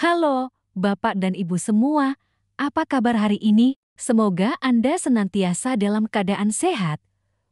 Halo, Bapak dan Ibu semua. Apa kabar hari ini? Semoga Anda senantiasa dalam keadaan sehat,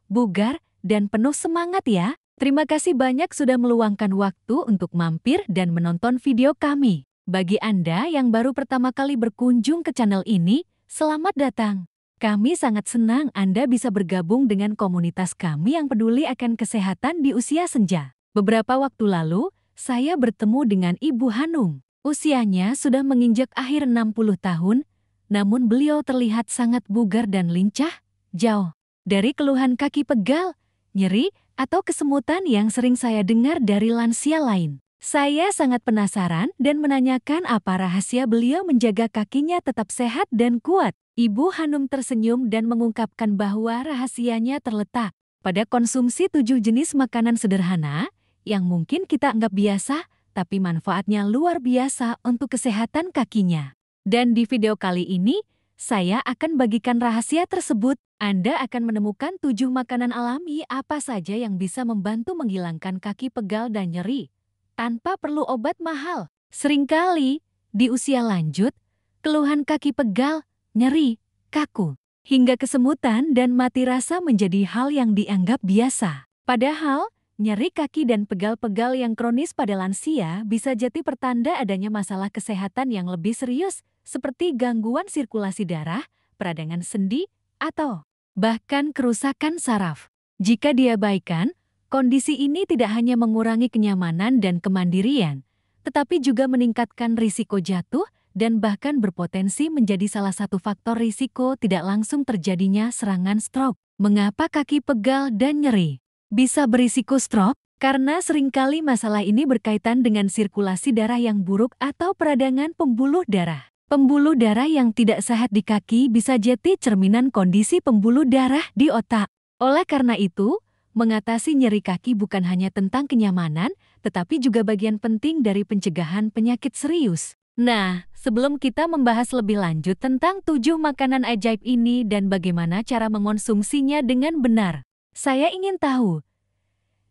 bugar, dan penuh semangat ya. Terima kasih banyak sudah meluangkan waktu untuk mampir dan menonton video kami. Bagi Anda yang baru pertama kali berkunjung ke channel ini, selamat datang. Kami sangat senang Anda bisa bergabung dengan komunitas kami yang peduli akan kesehatan di usia senja. Beberapa waktu lalu, saya bertemu dengan Ibu Hanum. Usianya sudah menginjak akhir 60 tahun, namun beliau terlihat sangat bugar dan lincah, jauh dari keluhan kaki pegal, nyeri, atau kesemutan yang sering saya dengar dari lansia lain. Saya sangat penasaran dan menanyakan apa rahasia beliau menjaga kakinya tetap sehat dan kuat. Ibu Hanum tersenyum dan mengungkapkan bahwa rahasianya terletak pada konsumsi 7 jenis makanan sederhana yang mungkin kita anggap biasa, tapi manfaatnya luar biasa untuk kesehatan kakinya. Dan di video kali ini, saya akan bagikan rahasia tersebut. Anda akan menemukan 7 makanan alami apa saja yang bisa membantu menghilangkan kaki pegal dan nyeri, tanpa perlu obat mahal. Seringkali, di usia lanjut, keluhan kaki pegal, nyeri, kaku, hingga kesemutan dan mati rasa menjadi hal yang dianggap biasa. Padahal, nyeri kaki dan pegal-pegal yang kronis pada lansia bisa jadi pertanda adanya masalah kesehatan yang lebih serius, seperti gangguan sirkulasi darah, peradangan sendi, atau bahkan kerusakan saraf. Jika diabaikan, kondisi ini tidak hanya mengurangi kenyamanan dan kemandirian, tetapi juga meningkatkan risiko jatuh dan bahkan berpotensi menjadi salah satu faktor risiko tidak langsung terjadinya serangan stroke. Mengapa kaki pegal dan nyeri bisa berisiko stroke? Karena seringkali masalah ini berkaitan dengan sirkulasi darah yang buruk atau peradangan pembuluh darah. Pembuluh darah yang tidak sehat di kaki bisa jadi cerminan kondisi pembuluh darah di otak. Oleh karena itu, mengatasi nyeri kaki bukan hanya tentang kenyamanan, tetapi juga bagian penting dari pencegahan penyakit serius. Nah, sebelum kita membahas lebih lanjut tentang 7 makanan ajaib ini dan bagaimana cara mengonsumsinya dengan benar, saya ingin tahu,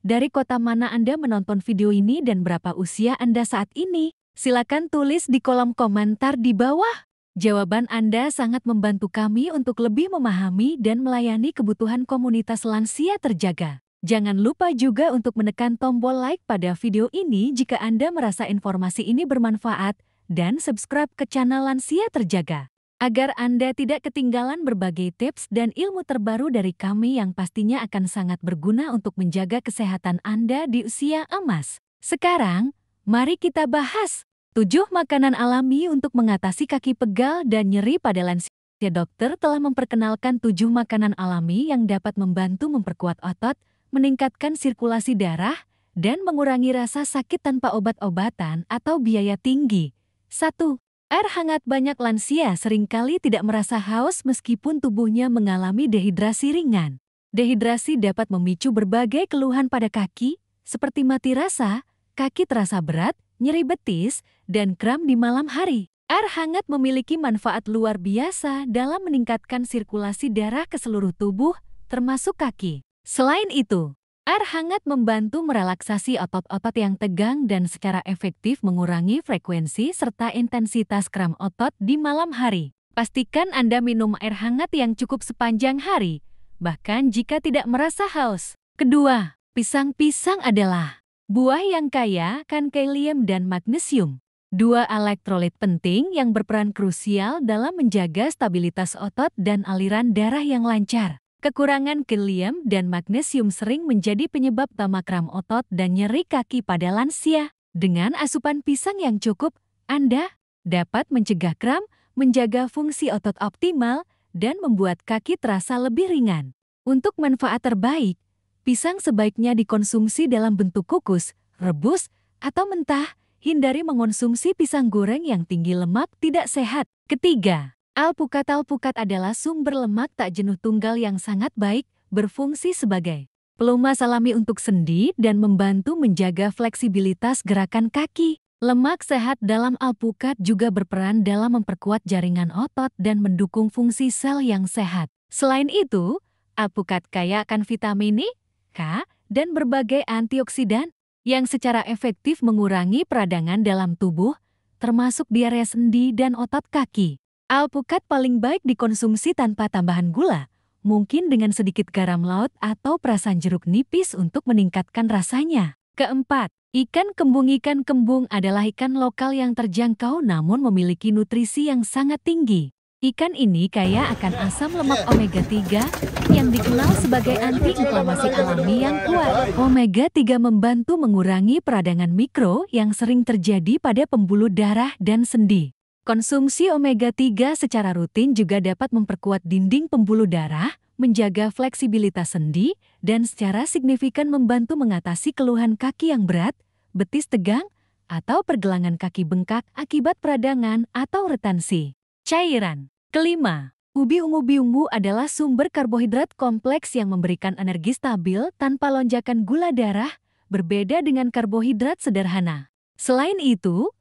dari kota mana Anda menonton video ini dan berapa usia Anda saat ini? Silakan tulis di kolom komentar di bawah. Jawaban Anda sangat membantu kami untuk lebih memahami dan melayani kebutuhan komunitas lansia terjaga. Jangan lupa juga untuk menekan tombol like pada video ini jika Anda merasa informasi ini bermanfaat dan subscribe ke channel Lansia Terjaga, agar Anda tidak ketinggalan berbagai tips dan ilmu terbaru dari kami yang pastinya akan sangat berguna untuk menjaga kesehatan Anda di usia emas. Sekarang, mari kita bahas 7 makanan alami untuk mengatasi kaki pegal dan nyeri pada lansia. Dokter telah memperkenalkan 7 makanan alami yang dapat membantu memperkuat otot, meningkatkan sirkulasi darah, dan mengurangi rasa sakit tanpa obat-obatan atau biaya tinggi. 1. Air hangat. Banyak lansia seringkali tidak merasa haus meskipun tubuhnya mengalami dehidrasi ringan. Dehidrasi dapat memicu berbagai keluhan pada kaki, seperti mati rasa, kaki terasa berat, nyeri betis, dan kram di malam hari. Air hangat memiliki manfaat luar biasa dalam meningkatkan sirkulasi darah ke seluruh tubuh, termasuk kaki. Selain itu, air hangat membantu merelaksasi otot-otot yang tegang dan secara efektif mengurangi frekuensi serta intensitas kram otot di malam hari. Pastikan Anda minum air hangat yang cukup sepanjang hari, bahkan jika tidak merasa haus. Kedua, pisang-pisang adalah buah yang kaya akan kalium dan magnesium, 2 elektrolit penting yang berperan krusial dalam menjaga stabilitas otot dan aliran darah yang lancar. Kekurangan kalium dan magnesium sering menjadi penyebab utama kram otot dan nyeri kaki pada lansia. Dengan asupan pisang yang cukup, Anda dapat mencegah kram, menjaga fungsi otot optimal, dan membuat kaki terasa lebih ringan. Untuk manfaat terbaik, pisang sebaiknya dikonsumsi dalam bentuk kukus, rebus, atau mentah. Hindari mengonsumsi pisang goreng yang tinggi lemak tidak sehat. Ketiga, alpukat. Alpukat adalah sumber lemak tak jenuh tunggal yang sangat baik, berfungsi sebagai pelumas alami untuk sendi dan membantu menjaga fleksibilitas gerakan kaki. Lemak sehat dalam alpukat juga berperan dalam memperkuat jaringan otot dan mendukung fungsi sel yang sehat. Selain itu, alpukat kaya akan vitamin K dan berbagai antioksidan yang secara efektif mengurangi peradangan dalam tubuh, termasuk di area sendi dan otot kaki. Alpukat paling baik dikonsumsi tanpa tambahan gula, mungkin dengan sedikit garam laut atau perasan jeruk nipis untuk meningkatkan rasanya. Keempat, ikan kembung. Ikan kembung adalah ikan lokal yang terjangkau namun memiliki nutrisi yang sangat tinggi. Ikan ini kaya akan asam lemak omega 3 yang dikenal sebagai anti-inflamasi alami yang kuat. Omega 3 membantu mengurangi peradangan mikro yang sering terjadi pada pembuluh darah dan sendi. Konsumsi omega 3 secara rutin juga dapat memperkuat dinding pembuluh darah, menjaga fleksibilitas sendi, dan secara signifikan membantu mengatasi keluhan kaki yang berat, betis tegang, atau pergelangan kaki bengkak akibat peradangan atau retensi. Cairan. Kelima, ubi ungu. Ubi ungu adalah sumber karbohidrat kompleks yang memberikan energi stabil tanpa lonjakan gula darah, berbeda dengan karbohidrat sederhana. Selain itu,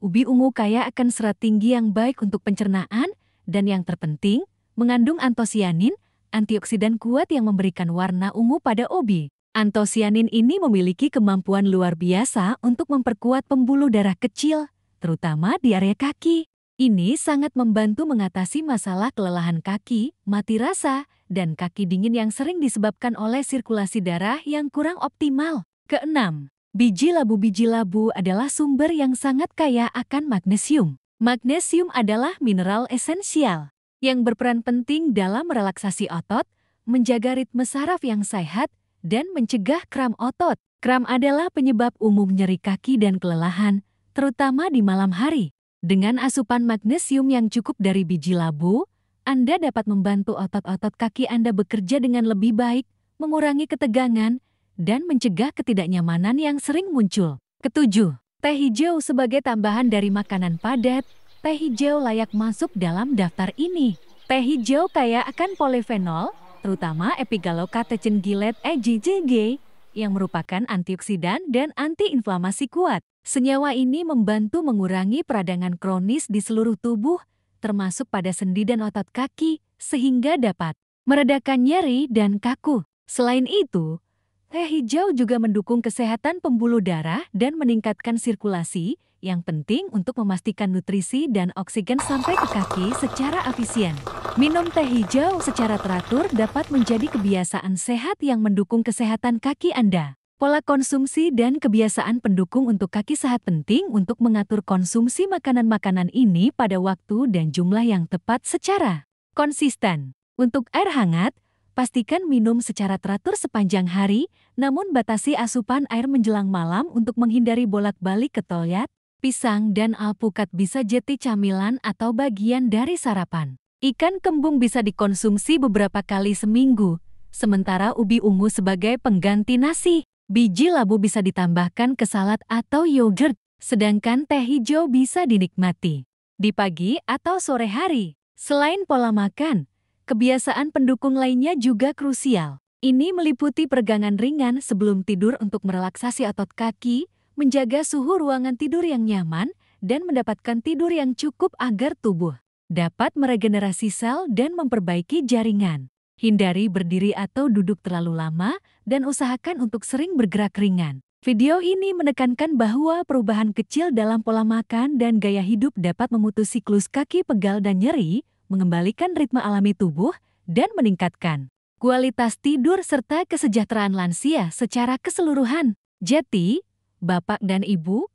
ubi ungu kaya akan serat tinggi yang baik untuk pencernaan, dan yang terpenting, mengandung antosianin, antioksidan kuat yang memberikan warna ungu pada ubi. Antosianin ini memiliki kemampuan luar biasa untuk memperkuat pembuluh darah kecil, terutama di area kaki. Ini sangat membantu mengatasi masalah kelelahan kaki, mati rasa, dan kaki dingin yang sering disebabkan oleh sirkulasi darah yang kurang optimal. Keenam, biji labu. Biji labu adalah sumber yang sangat kaya akan magnesium. Magnesium adalah mineral esensial yang berperan penting dalam relaksasi otot, menjaga ritme saraf yang sehat, dan mencegah kram otot. Kram adalah penyebab umum nyeri kaki dan kelelahan, terutama di malam hari. Dengan asupan magnesium yang cukup dari biji labu, Anda dapat membantu otot-otot kaki Anda bekerja dengan lebih baik, mengurangi ketegangan, dan mencegah ketidaknyamanan yang sering muncul. Ketujuh, teh hijau. Sebagai tambahan dari makanan padat, teh hijau layak masuk dalam daftar ini. Teh hijau kaya akan polifenol, terutama epigallocatechin gillet (EGCG), yang merupakan antioksidan dan antiinflamasi kuat. Senyawa ini membantu mengurangi peradangan kronis di seluruh tubuh, termasuk pada sendi dan otot kaki, sehingga dapat meredakan nyeri dan kaku. Selain itu, teh hijau juga mendukung kesehatan pembuluh darah dan meningkatkan sirkulasi, yang penting untuk memastikan nutrisi dan oksigen sampai ke kaki secara efisien. Minum teh hijau secara teratur dapat menjadi kebiasaan sehat yang mendukung kesehatan kaki Anda. Pola konsumsi dan kebiasaan pendukung untuk kaki sehat penting untuk mengatur konsumsi makanan-makanan ini pada waktu dan jumlah yang tepat secara konsisten. Untuk air hangat, pastikan minum secara teratur sepanjang hari, namun batasi asupan air menjelang malam untuk menghindari bolak-balik ke toilet. Pisang dan alpukat bisa jadi camilan atau bagian dari sarapan. Ikan kembung bisa dikonsumsi beberapa kali seminggu, sementara ubi ungu sebagai pengganti nasi. Biji labu bisa ditambahkan ke salad atau yogurt, sedangkan teh hijau bisa dinikmati di pagi atau sore hari. Selain pola makan, kebiasaan pendukung lainnya juga krusial. Ini meliputi peregangan ringan sebelum tidur untuk merelaksasi otot kaki, menjaga suhu ruangan tidur yang nyaman, dan mendapatkan tidur yang cukup agar tubuh dapat meregenerasi sel dan memperbaiki jaringan. Hindari berdiri atau duduk terlalu lama, dan usahakan untuk sering bergerak ringan. Video ini menekankan bahwa perubahan kecil dalam pola makan dan gaya hidup dapat memutus siklus kaki pegal dan nyeri, mengembalikan ritme alami tubuh, dan meningkatkan kualitas tidur serta kesejahteraan lansia secara keseluruhan. Jadi, Bapak dan Ibu,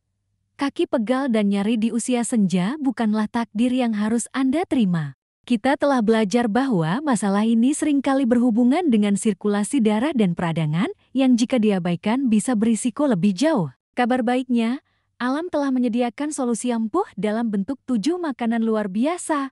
kaki pegal dan nyeri di usia senja bukanlah takdir yang harus Anda terima. Kita telah belajar bahwa masalah ini seringkali berhubungan dengan sirkulasi darah dan peradangan yang jika diabaikan bisa berisiko lebih jauh. Kabar baiknya, alam telah menyediakan solusi ampuh dalam bentuk 7 makanan luar biasa.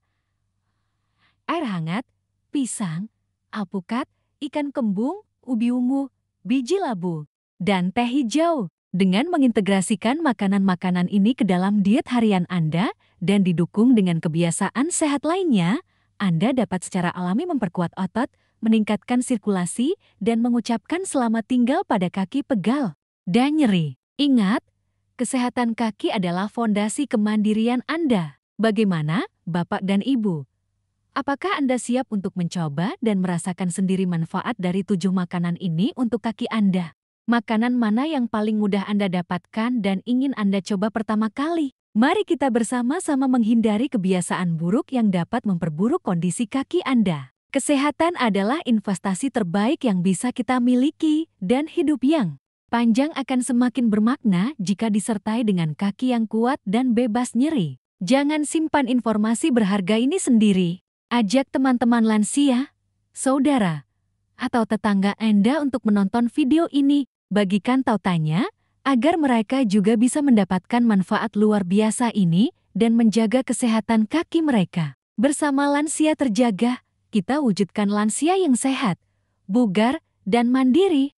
Air hangat, pisang, alpukat, ikan kembung, ubi ungu, biji labu, dan teh hijau. Dengan mengintegrasikan makanan-makanan ini ke dalam diet harian Anda dan didukung dengan kebiasaan sehat lainnya, Anda dapat secara alami memperkuat otot, meningkatkan sirkulasi, dan mengucapkan selamat tinggal pada kaki pegal dan nyeri. Ingat, kesehatan kaki adalah fondasi kemandirian Anda. Bagaimana, Bapak dan Ibu? Apakah Anda siap untuk mencoba dan merasakan sendiri manfaat dari 7 makanan ini untuk kaki Anda? Makanan mana yang paling mudah Anda dapatkan dan ingin Anda coba pertama kali? Mari kita bersama-sama menghindari kebiasaan buruk yang dapat memperburuk kondisi kaki Anda. Kesehatan adalah investasi terbaik yang bisa kita miliki, dan hidup yang panjang akan semakin bermakna jika disertai dengan kaki yang kuat dan bebas nyeri. Jangan simpan informasi berharga ini sendiri. Ajak teman-teman lansia, saudara, atau tetangga Anda untuk menonton video ini. Bagikan tautannya agar mereka juga bisa mendapatkan manfaat luar biasa ini dan menjaga kesehatan kaki mereka. Bersama Lansia Terjaga, kita wujudkan lansia yang sehat, bugar, dan mandiri.